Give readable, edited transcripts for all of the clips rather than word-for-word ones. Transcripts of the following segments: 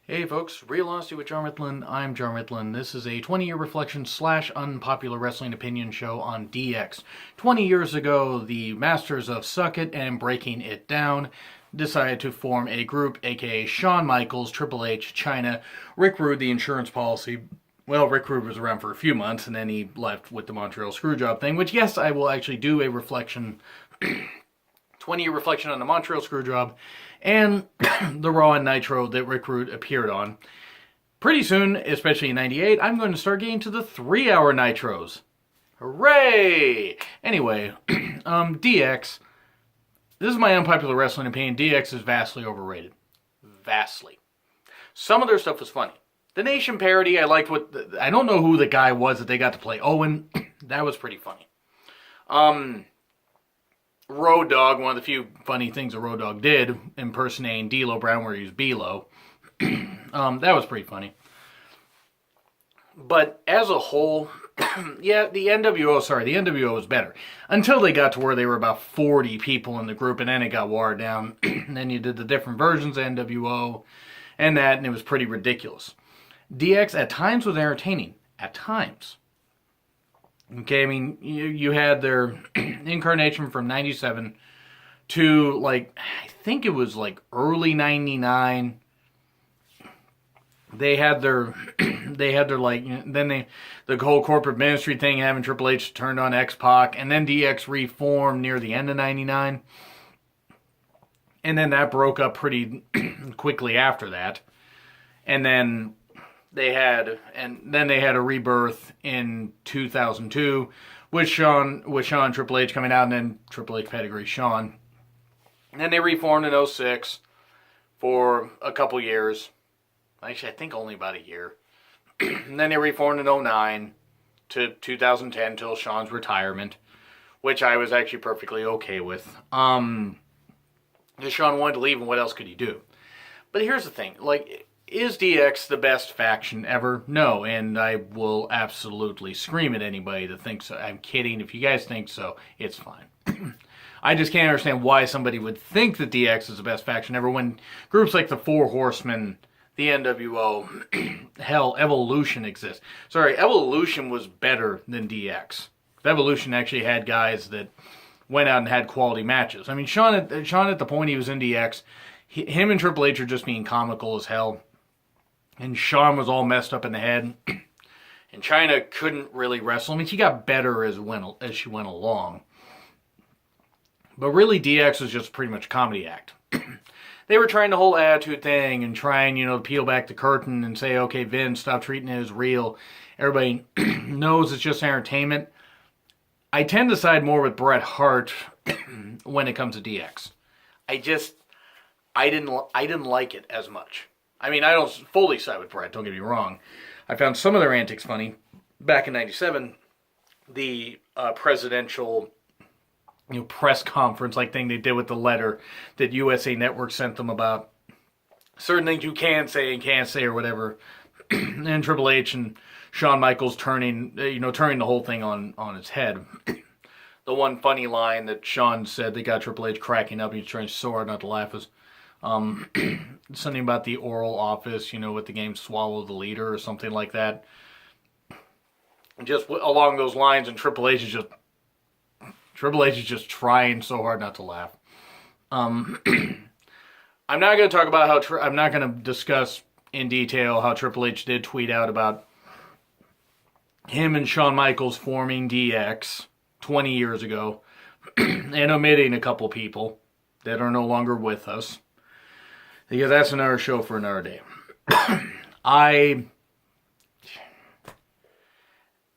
Hey folks, Real Honesty with John Ritlin. I'm John Ritlin. This is a 20-year reflection / unpopular wrestling opinion show on DX. 20 years ago, the masters of Suck It and Breaking It Down decided to form a group, aka Shawn Michaels, Triple H, Chyna, Rick Rude, the insurance policy. Well, Rick Rude was around for a few months and then he left with the Montreal Screwjob thing, which yes, I will actually do a reflection 20-year reflection on the Montreal Screwjob and the Raw and Nitro that Rick Rude appeared on. Pretty soon, especially in 98, I'm going to start getting to the 3-hour Nitros. Hooray! Anyway, DX. This is my unpopular wrestling opinion. DX is vastly overrated. Vastly. Some of their stuff was funny. The Nation parody, I liked I don't know who the guy was that they got to play Owen. That was pretty funny. Road Dogg, one of the few funny things a Road Dogg did, impersonating D'Lo Brown where he was B-Lo. That was pretty funny. But as a whole, yeah, the NWO was better. Until they got to where they were about 40 people in the group, and then it got watered down. And then you did the different versions of NWO, and it was pretty ridiculous. DX at times was entertaining. At times. Okay, I mean, you had their incarnation from 97 to, I think it was, early 99. They had their, the whole corporate ministry thing, having Triple H turned on X-Pac, and then DX reformed near the end of 99. And then that broke up pretty quickly after that. And then they had a rebirth in 2002 with Shawn Triple H coming out, and then Triple H pedigree Shawn. And then they reformed in 06 for a couple years. Actually, I think only about a year. And then they reformed in 09 to 2010 till Shawn's retirement, which I was actually perfectly okay with. Because Shawn wanted to leave, and what else could he do? But here's the thing, is DX the best faction ever? No, and I will absolutely scream at anybody that thinks so. I'm kidding. If you guys think so, it's fine. I just can't understand why somebody would think that DX is the best faction ever when groups like the Four Horsemen, the NWO, hell, Evolution exists. Sorry, Evolution was better than DX. Evolution actually had guys that went out and had quality matches. I mean, Shawn at the point he was in DX, him and Triple H are just being comical as hell. And Shawn was all messed up in the head. And Chyna couldn't really wrestle. I mean, she got better as she went along. But really, DX was just pretty much a comedy act. They were trying the whole attitude thing and trying, to peel back the curtain and say, okay, Vince, stop treating it as real. Everybody knows it's just entertainment. I tend to side more with Bret Hart when it comes to DX. I didn't like it as much. I mean, I don't fully side with Bret, don't get me wrong. I found some of their antics funny. Back in 97, the presidential press conference thing they did with the letter that USA Network sent them about certain things you can say and can't say or whatever. And Triple H and Shawn Michaels turning the whole thing on its head. The one funny line that Shawn said that got Triple H cracking up, he was trying so hard not to laugh, was something about the oral office, with the game Swallow the Leader or something like that. Just along those lines, and Triple H is just trying so hard not to laugh. I'm not going to talk about I'm not going to discuss in detail how Triple H did tweet out about him and Shawn Michaels forming DX 20 years ago and omitting a couple people that are no longer with us. Because that's another show for another day.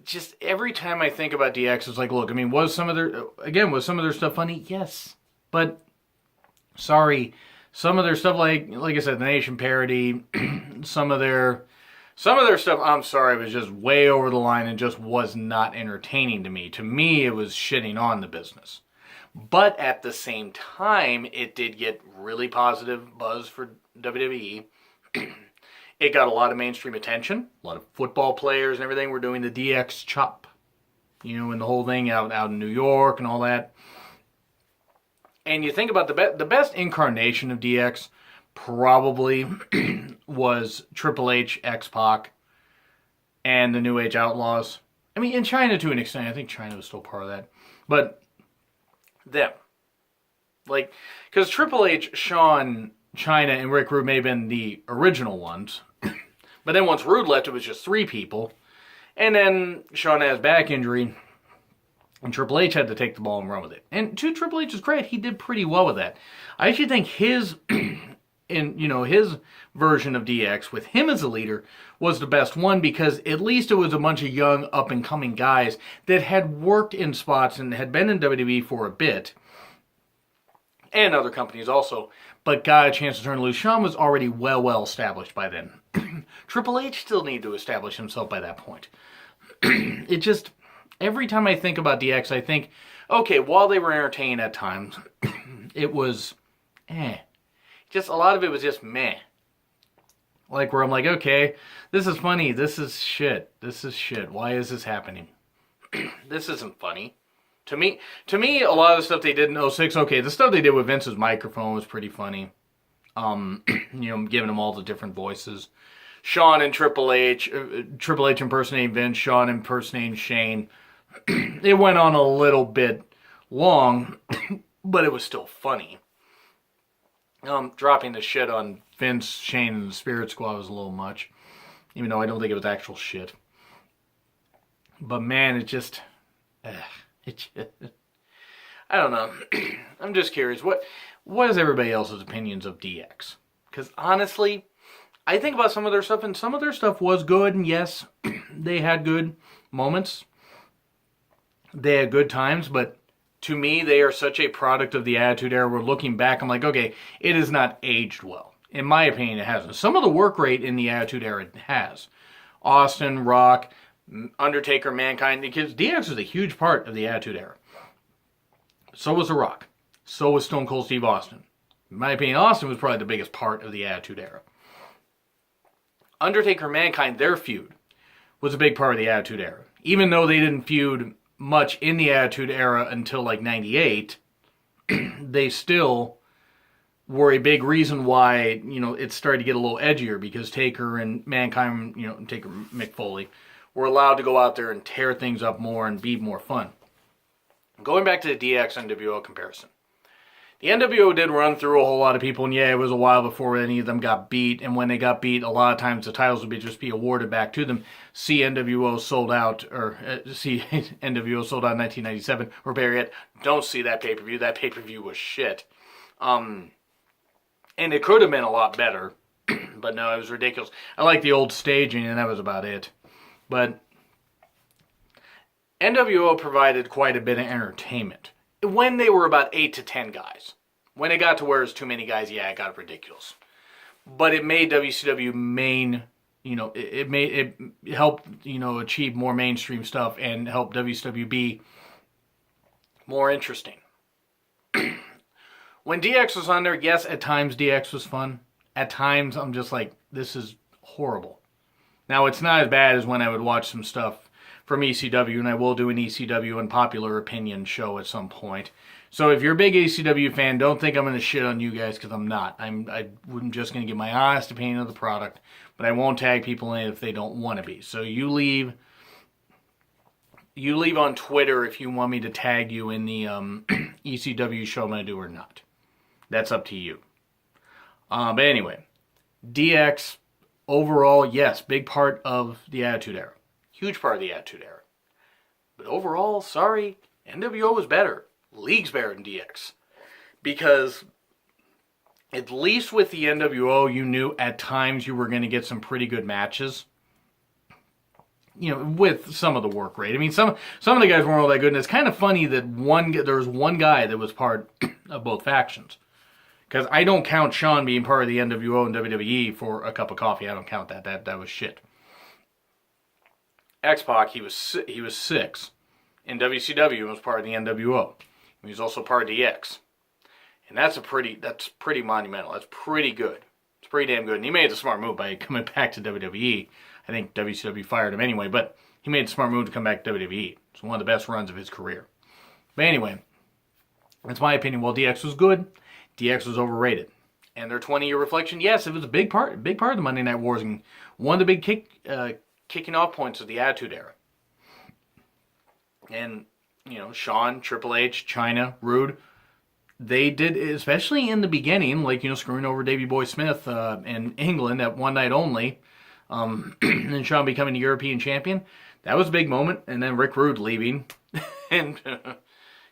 Just every time I think about DX, it's look, I mean, was some of their stuff funny? Yes. But, sorry, some of their stuff, like I said, the Nation parody, some of their stuff, I'm sorry, was just way over the line and just was not entertaining to me. To me, it was shitting on the business. But at the same time, it did get really positive buzz for WWE. It got a lot of mainstream attention. A lot of football players and everything were doing the DX chop. And the whole thing out in New York and all that. And you think about the best incarnation of DX probably was Triple H, X-Pac, and the New Age Outlaws. I mean, in China to an extent. I think China was still part of that. But them. Like, because Triple H, Shawn, China, and Rick Rude may have been the original ones. But then once Rude left, it was just 3 people. And then Shawn has back injury. And Triple H had to take the ball and run with it. And to Triple H's credit, he did pretty well with that. I actually think his his version of DX with him as a leader was the best one, because at least it was a bunch of young up and coming guys that had worked in spots and had been in WWE for a bit, and other companies also, but got a chance to turn loose. Shawn was already well established by then. Triple H still needed to establish himself by that point. It just, every time I think about DX, I think, okay, while they were entertaining at times, it was just a lot of it was just meh. Like, where I'm like, okay, this is funny. This is shit. This is shit. Why is this happening? This isn't funny. To me, a lot of the stuff they did in '06, okay, the stuff they did with Vince's microphone was pretty funny. Giving them all the different voices. Shawn and Triple H impersonating Vince, Shawn impersonating Shane. It went on a little bit long, but it was still funny. Dropping the shit on Vince, Shane, and the Spirit Squad was a little much. Even though I don't think it was actual shit. But man, I don't know. I'm just curious. What is everybody else's opinions of DX? Because honestly, I think about some of their stuff, and some of their stuff was good, and yes, they had good moments. They had good times, but to me, they are such a product of the Attitude Era. We're looking back, I'm like, okay, it has not aged well. In my opinion, it hasn't. Some of the work rate in the Attitude Era has. Austin, Rock, Undertaker, Mankind, because DX was a huge part of the Attitude Era. So was The Rock. So was Stone Cold Steve Austin. In my opinion, Austin was probably the biggest part of the Attitude Era. Undertaker, Mankind, their feud was a big part of the Attitude Era. Even though they didn't feud much in the Attitude Era until like 98, they still were a big reason why, it started to get a little edgier, because Taker and Mankind, Taker, Mick Foley, were allowed to go out there and tear things up more and be more fun. Going back to the DX NWO comparison. The NWO did run through a whole lot of people, and yeah, it was a while before any of them got beat, and when they got beat, a lot of times the titles would just be awarded back to them. NWO sold out in 1997, or better yet, don't see that pay-per-view. That pay-per-view was shit. And it could have been a lot better, but no, it was ridiculous. I like the old staging, and that was about it. But NWO provided quite a bit of entertainment when they were about 8 to 10 guys. When it got to where it was too many guys, yeah, it got ridiculous. But it made WCW it helped, achieve more mainstream stuff and help WCW be more interesting. When DX was on there, yes, at times DX was fun. At times, I'm just like, this is horrible. Now, it's not as bad as when I would watch some stuff from ECW, and I will do an ECW Unpopular Opinion show at some point. So if you're a big ECW fan, don't think I'm going to shit on you guys, because I'm not. I'm just going to give my honest opinion of the product, but I won't tag people in it if they don't want to be. So you leave on Twitter if you want me to tag you in the ECW show I'm going to do or not. That's up to you. But anyway, DX, overall, yes, big part of the Attitude Era. Huge part of the Attitude Era. But overall, sorry, NWO was better. Leagues better than DX. Because at least with the NWO, you knew at times you were going to get some pretty good matches. With some of the work rate. I mean, some of the guys weren't all that good. And it's kind of funny that there was one guy that was part of both factions. Because I don't count Shawn being part of the NWO and WWE for a cup of coffee. I don't count that. That was shit. X-Pac, he was 6. In WCW, he was part of the NWO. He was also part of DX. And that's pretty monumental. That's pretty good. It's pretty damn good. And he made the smart move by coming back to WWE. I think WCW fired him anyway, but he made the smart move to come back to WWE. It's one of the best runs of his career. But anyway, that's my opinion. While DX was good, DX was overrated. And their 20-year reflection, yes, it was a big part of the Monday Night Wars, and one of the big kicking off points of the Attitude Era. And, Shawn, Triple H, Chyna, Rude, they did, especially in the beginning, like, screwing over Davey Boy Smith in England at one night only, and Shawn becoming a European champion. That was a big moment. And then Rick Rude leaving. And,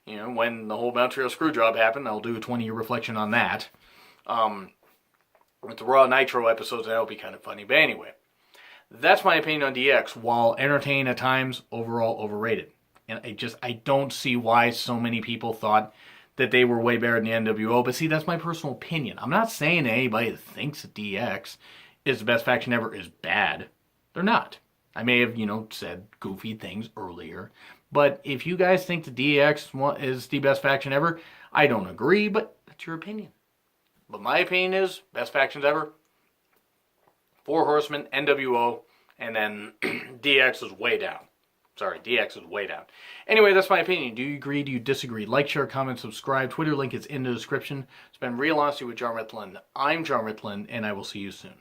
when the whole Montreal screw job happened, I'll do a 20-year reflection on that. With the Raw Nitro episodes, that'll be kind of funny. But anyway, that's my opinion on DX. While entertaining at times, overall overrated. And I don't see why so many people thought that they were way better than the NWO. But see, that's my personal opinion. I'm not saying that anybody that thinks that DX is the best faction ever is bad. They're not. I may have, said goofy things earlier. But if you guys think the DX is the best faction ever, I don't agree, but that's your opinion. But my opinion is, best factions ever, Four Horsemen, NWO, and then DX is way down. Sorry, DX is way down. Anyway, that's my opinion. Do you agree? Do you disagree? Like, share, comment, subscribe. Twitter link is in the description. It's been Real Honesty with John Ritland. I'm John Ritland, and I will see you soon.